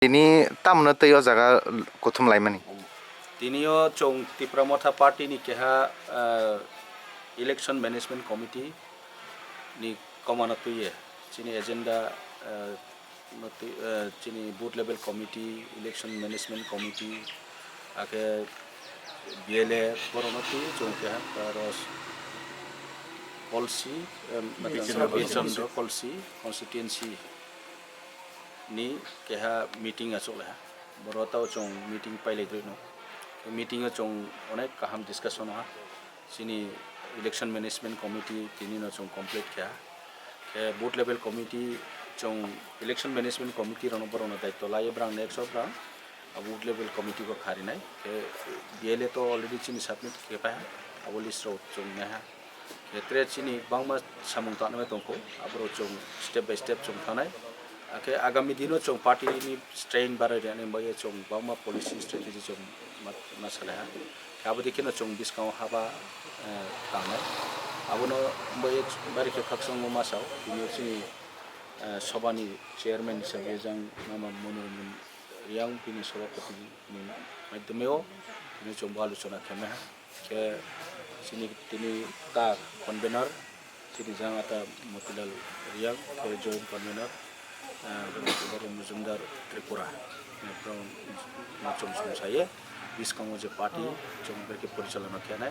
Ini tamno tayo jaga kothum laimani. Tiniyo chong tipramotha party ni keha election management committee ni komanatuye chini agenda chini booth level committee election management committee ake BLA koronati chong keha taros policy policy constituency ni keha meeting asole borotao chong meeting paile drino meeting chong onek kaham discussion ha sini election management committee tini no chong complete kya ke booth level committee chong election management committee rono borono daitto lai brang next of brang booth level committee ko khari nai ke BLA to already chini submit ke pa aboli stro chong na ha ke tre chini bangma samung ta na tongko abro chong step by step chong thanai ake agami dino chong party ni strain bare ne baye chong bama policy strategy chong masala ha abodi kino chong Bwskang haba Tangna abono baye bare ke khaksang ma saw ni chini Habani chairman hisabe jang mama monurun yang pini sabapati ni madmeo ni chong balu chona khame ha ke sini tini ta convener sini jang ata motilal yang ke joint convener baru muzumdar Tripura from macam saya Bwskang je party jom berke परिचालन किया है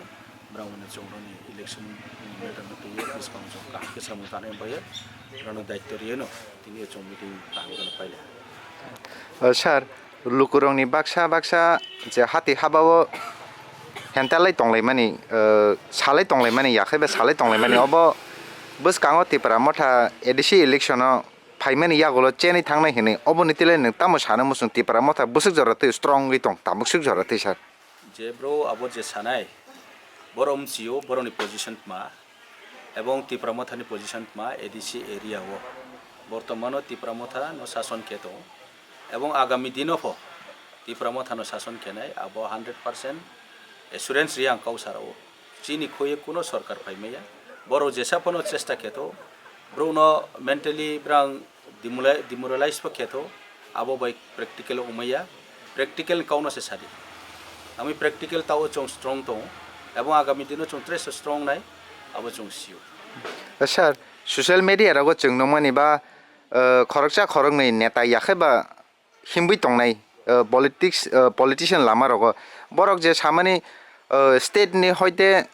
brown चोंगनी election matter में तो ये Bwskang जो का के समुदाय में भाई रणो दायित्व रिये नो तीन चोंग मीटिंग तांगन पाइले Sir, lukurongni baksa je hati habawo hentalai tonglaimani salai tonglaimani yakhebe salai tonglaimani obo Bwskang tipramotha edisi election Paimani yagolo cheni Tangna hini oboni tile nang tamo sana musung tipara motha busuk jorate strong gitong tamuksuk jorate sir je bro abo je sanai borom cio boroni position ma ebong tipramotha ni position ma edisi area wo bortomano tipramotha no shason keto ebong agami dino pho tipramotha no shason kenai abo 100% assurance riang kau sarao chini khoye kuno sarkar paimeya boro jesa pono chesta keto bro no mentally brang demoralize paketo abo by practical umaya practical kauno se sari ami practical tao chong strong to abo agami dino chong tres strong nai abo chong siu sir social media rago chungno mani ba khorokcha khoroknai neta yakheba himbui tongnai politician lama rago borok je samani state ni hoite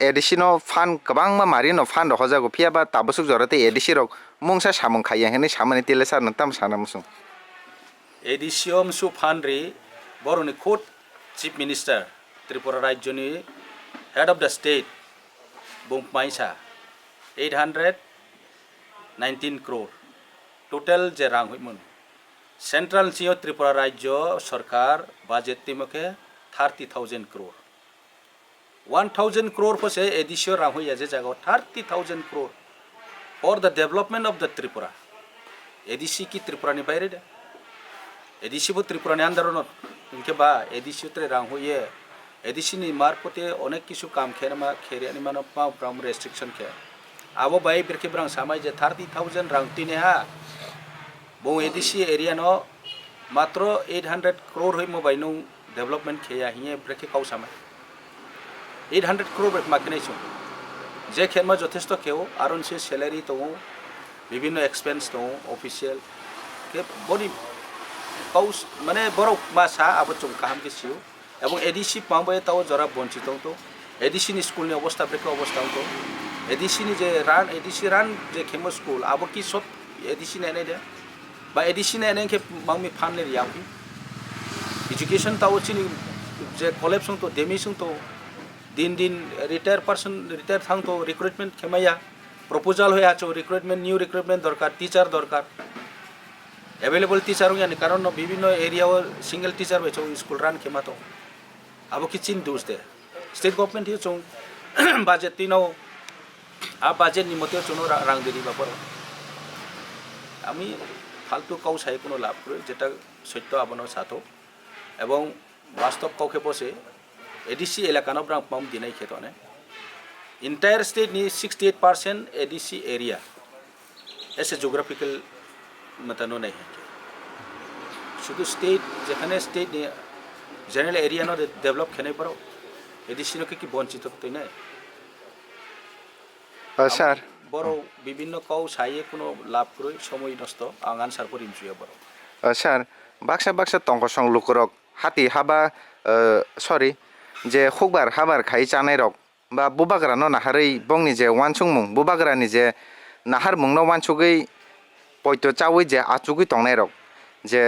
additional fund kabang ma marino fund hoja go phiaba tabusuk jorate addition rok mungsa samung khaya hene samani telesa nantam sanamusung addition su fund re boroni court chief minister Tripura rajyoni head of the state bungmaisa 819 crore total je rang hoimun central cio Tripura rajyo sarkar budget timake 30,000 crore 1,000 crore for say addition rahu yaje jago 30,000 crore for the development of the Tripura. ADC ki Tripura ni bayre de. ADC bu Tripura ni andar no inke ba ADC tre rahu ye ADC ni marpote onek kisu kam khere ma khere ani mano pa pram restriction ke. Abo bai berke brang samai je 30,000 rang tine ha. Bo ADC area no matro 800 crore hoi mo bainu development ke ya hiye berke kau samai 800 crore break makination je khenma jothesto keo aron se salary to bibhinno expense to official ke body paus mane borok masa abo chung kaham ke siu ebong ADC pambaye taw jora bonchito to ADC ni school ni obostha break obostha to ADC ni je ran ADC ran je khemo school abo ki sot ADC ne de ba ADC ne ke mangmi phan le yaw education taw chini je collapse to demission to दिन retire person retire थांग तो recruitment खेमाया proposal होया चो recruitment new recruitment दरकार teacher दरकार available teacher यानी कारण विभिन्न area single teacher बेचो स्कूल रान खेमा तो अब किचिन दोस दे स्टेट गवर्नमेंट हियो चो बजेट तिनो आ बजेट निमते चोनो रांग देरी बापर आमी फालतू काउ साइ कोनो लाभ करे जेटा सत्य आबनो साथो एवं वास्तव काउखे बसे ADC elakano brang pam dinai khetone entire state ni 68% ADC area as a geographical matano nahi hai শুধু স্টেট যেখানে স্টেট জেনারেল এরিয়া নো ডেভেলপ খেনে পারো এডিসিনকে কি বঞ্চিত তুই না স্যার বড় বিভিন্ন কও সাইয়ে কোনো লাভ করে সময় নষ্ট আঙান সার পর ইনসুয়া বড় স্যার বাক্সা বাক্সা তংকসং লুকরক হাতি হাবা সরি যে হুকবার হাবার খাই চানাই রক বা বুবাগ্রানো নাহাरै বংনি যে ওয়ানসুং মুং বুবাগ্রানি যে নাহার মুংনো ওয়ানসুগै পয়তো চাওই যে আচুগै তংনাই রক যে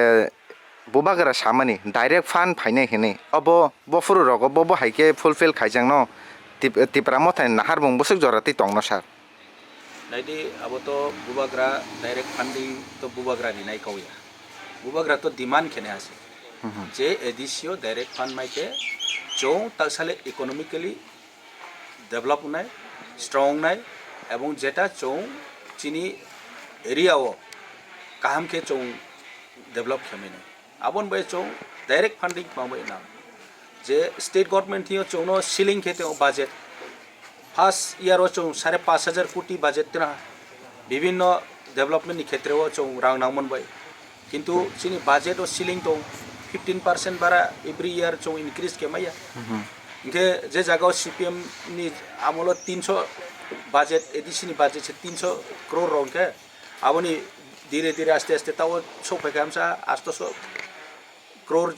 বুবাগ্রা সামানি ডাইরেক্ট ফান ফাইনাই হেনে অব বফুরু রক অব হাইকে ফুলফিল খাইজাং ন তিপ্রা মথাই নাহার মুং বসুক জরাতি তংনো স্যার নাইদি আবো তো বুবাগ্রা ডাইরেক্ট ফান্ডিং তো বুবাগ্রা নি নাই কওয়া বুবাগ্রা তো ডিমান্ড খেনে আছে যে এডিসিও ডাইরেক্ট ফান্ড মাইকে চৌ তাসালে ইকোনমিক্যালি ডেভেলপ নাই স্ট্রং নাই এবং যেটা চৌ চিনি এরিয়াও কাহামকে চৌ ডেভেলপ খেমে নাই আবন বই চৌ ডাইরেক্ট ফান্ডিং পাবই না যে স্টেট গভর্নমেন্ট হিও চৌনো সিলিং খেতে বাজেট ফার্स्ट ইয়ারও চৌ 5,500 কোটি বাজেট না বিভিন্ন ডেভেলপমেন্টনি ক্ষেত্রেও চৌ রাং নামনবাই কিন্তু চিনি বাজেট ও সিলিং তো 15% বারা এভরি ইয়ার চৌ ইনক্রিজ কেমাইয়া इनके जे जगह सीपीएम नि आमोल 300 बजेट एडिसनि बजेट से 300 करोड़ रंग के आबनी धीरे धीरे आस्ते आस्ते ताव सफाय खामसा 800 करोड़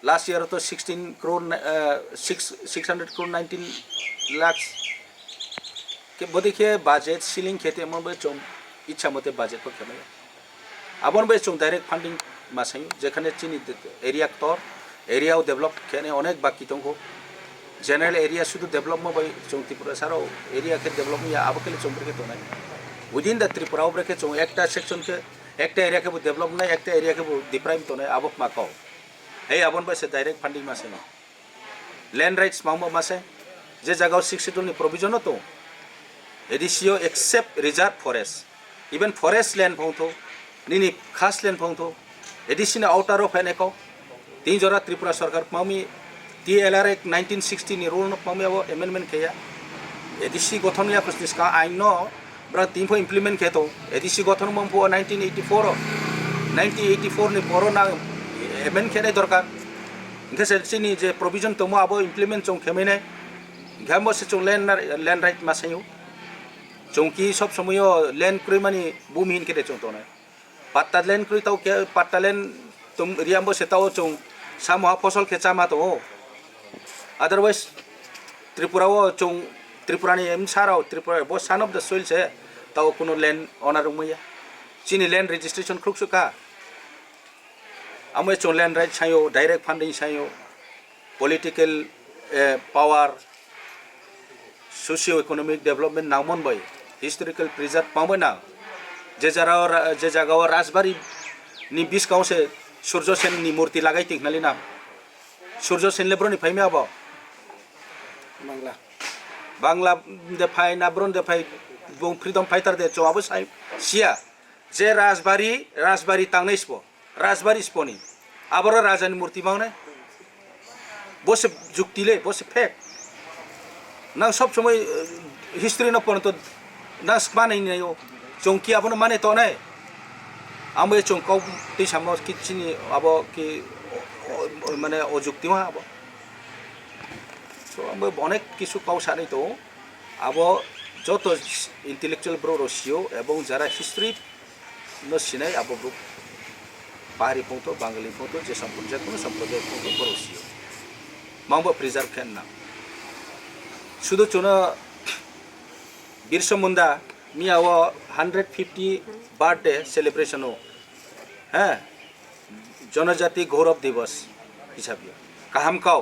लास्ट ईयर तो 16 करोड़ 600 करोड़ 19 लाख के बदेखिए बजेट सीलिंग खेते मन बे चों इच्छा मते बजेट को खेमे आबन बे चों डायरेक्ट फंडिंग मासाई जेखाने चिनि एरिया तोर एरिया डेभलप खेने अनेक बाकी दंखौ जेनेरेल एरिया शुद्ध डेभलप माबाय जों त्रिपुरा साराव एरिया के डेभलप या आबकेले चोंब्रेके तोनाय विदिन द त्रिपुरा ब्रेके चों एकटा सेक्शन के एकटा एरिया के डेभलप नाय एकटा एरिया के डिप्राइम तोनाय आबक माकाव हे आबन बासे डायरेक्ट फंडिंग मासे न लैंड राइट्स मामो मासे जे जगह 6 शेड्यूल नि प्रोविजन तो एडिसियो except reserve forest even forest land फंथो निनि खास लैंड फंथो एडिसिना आउटर ऑफ एनेको तीन जरा त्रिपुरा सरकार मामी TLR 1960 नि रूल मामी अब अमेंडमेंट किया एडिसी गठन या प्रश्न का आइन नो ब्रा तीन फो इम्प्लीमेंट के तो एडिसी गठन मम फो 1984 नि परो ना अमेंड के दरकार इनके सेसिनी जे प्रोविजन तो अब इम्प्लीमेंट चों खेमेने घामो से चों लैंड राइट मासेयो चौकी सब समय लैंड क्रुई मानी भूमिहीन के चों तो ना पट्टा लैंड क्रुई तो क्या पट्टा लैंड तुम रियाम्बो से तो चों सामुहा फसल खेचा मा तो अदरवाइज त्रिपुरा वो चों त्रिपुरा नि एम साराव त्रिपुरा बहुत सन ऑफ द सोइल से तो कोनो लैंड ओनर मैया चिनी लैंड रजिस्ट्रेशन खुक्सुका आमे चों लैंड राइट सायो डायरेक्ट फंडिंग सायो political power socio economic development नामन बाय हिस्टोरिकल प्रिजर्व पावे ना जे जगह राजबारी नि Bwskang से सूर्य सेन नि मूर्ति लगाई तिखनाली नाम सूर्य सेन ले ब्रोनि फाइमे अब बांग्ला दे फाइ ना ब्रोन दे फाइ बुं फ्रीडम फाइटर दे चोआबो साइ सिया जे राजबारी तांगनै स्पो राजबारी स्पोनि आबरो राजानि मूर्ति मावने बसे जुक्तिले बसे फेक ना सब समय हिस्ट्री न पन तो ना स्पानै नयो चोंकी आबनो माने तो नै आमो चोंकाव दै सामो किचिनि आबो कि माने अजुक्ति मा आबो सो आमो अनेक किछु काव सानै तो आबो जत इंटेलेक्चुअल ब्रो रसियो एवं जरा हिस्ट्री न सिनाय आबो पाहाड़ी पंतो बांगाली पंतो जे संप्रदाय पंतो बरसियो मांबो प्रिजर्व खेन ना शुद्ध चुना बिरसा मुंडा मियाव 150 बर्थडे सेलिब्रेशन हो हैं जनजाति गौरव दिवस हिसाब काहाम काव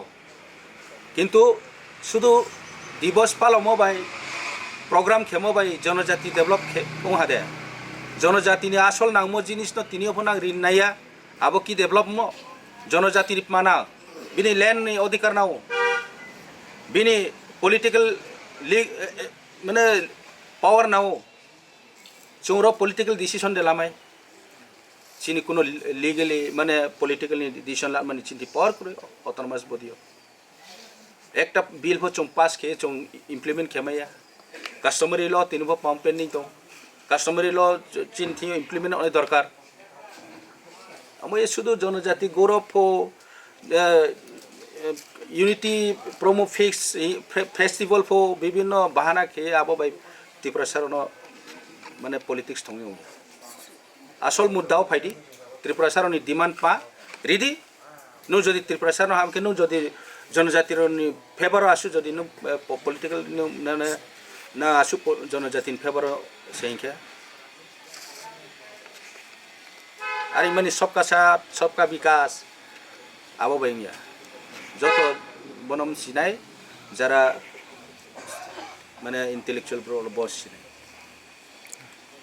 किंतु शुद्ध दिवस पालमो बाय प्रोग्राम खेमो बाय जनजाति डेभलप ओहा दे जनजाति नि आसल नांगमो जिनिस न तिनियो फना रिननाया आबो की डेभलप मो जनजाति माना बिनि लैंड नि अधिकार नाव बिनि पॉलिटिकल माने पावर नाव चौरा पॉलिटिकल डिसीजन दे लामाय चिनी कोनो लीगली माने पॉलिटिकल डिसीजन ला माने चिंती पावर करे ऑटोनोमस बॉडी एकटा बिल फो चों पास के चों इम्प्लीमेंट खेमाया कस्टमरी लॉ तिनबो पंपेनिंग तो कस्टमरी लॉ चिंती इम्प्लीमेंट अने दरकार আমি শুধু জনজাতি গৌরব ফো ইউনিটি প্রোমো ফিক্স ফেস্টিভ্যাল ফো বিভিন্ন বাহানা খেয়ে আবো বাই ত্রিপুরা সারণ মানে পলিটিক্স থংনি আসল মুদ্দাও ফাইদি ত্রিপুরা সারণি ডিমান্ড পা রিদি নু যদি ত্রিপুরা সারণ হামকে নু যদি জনজাতির ফেভার আসু যদি নু পলিটিক্যাল না আসু জনজাতির ফেভার সেইখে আর মানে সবকা সাথ সবকা বিকাশ আবো বাইমিয়া যত বনম সিনাই যারা মানে ইন্টেলেকচুয়াল বস সিনাই